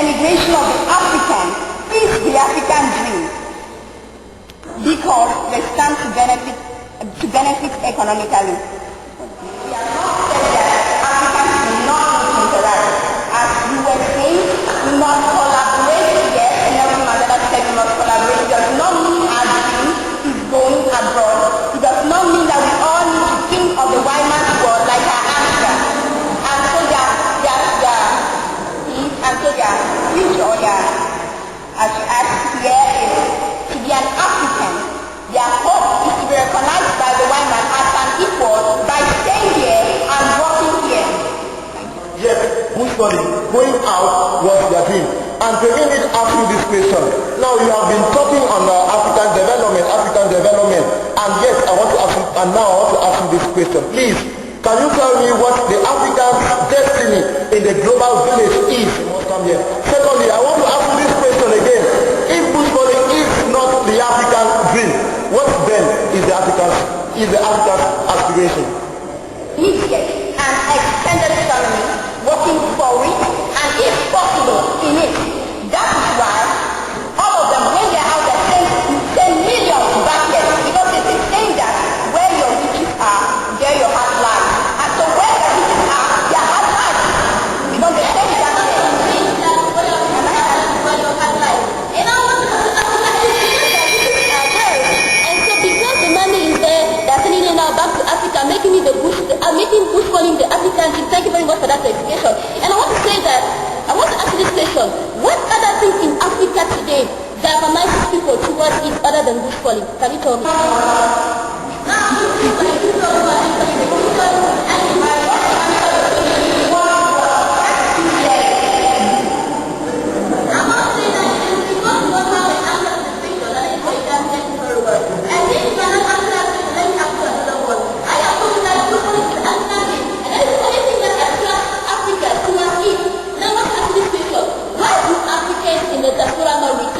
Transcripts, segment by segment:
denigration of the African is the African dream, because they stand to benefit economically. We are not saying that Africans do not need to interact. As you were saying, we must collaborate. Yes, and Nelson Mandela said we must collaborate. It does not mean our dream is going abroad. It does not mean that we all need to think of the white man's world like our Africa. And so their future, as you asked here, is to be an African. Their hope is to be recognized by the white man as an equal by staying here and working here. Yes, bushballing, going out was their dream. And to begin it asking this question. Now you have been talking on African development, and yes, I want to ask you, and now I want to ask you this question. Please, can you tell me what the African destiny in the global village is? You must come here. Secondly, I want to ask you this question again. If bushballing is not the African dream, what then is the African aspiration? Immediate and extended family, working for it, and if possible, in it. That is why all of them, when they're out there, send millions back here, because it is saying that where your riches are, there your heart lies. And so where the riches are, their heart lies. Because they say that where your heart lies. And I want to and so because the money is there, they're sending it now back to Africa, making bushballing the African dream. Thank you very much for that clarification. And I want to say that, I want to ask you this question. What other things in Africa today galvanizes people towards it other than bushballing? Can you tell me?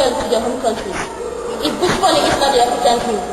To their home countries. If bushballing is not the African dream.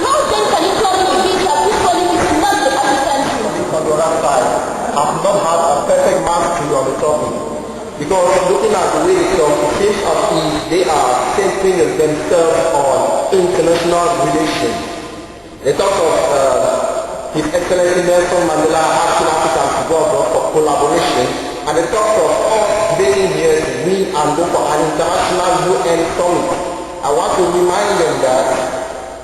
How then can centering themselves on international relations. They talk of His Excellency Nelson Mandela asking Africans to go abroad for collaboration, and they talk of us being here to meet and go for an international UN summit. I want to remind them that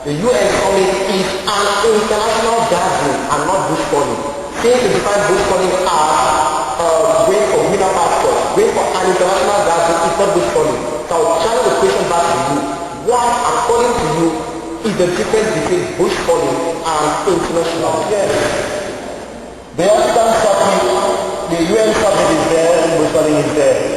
the UN summit is an international gathering and not bush calling. Since they define bush calling as going for winner passport, going for an international gathering is not bush calling. So I'll challenge the question back to you. What, according to you, is the difference between bush calling and international? Yes. The African summit, the UN summit is there, and bush calling is there.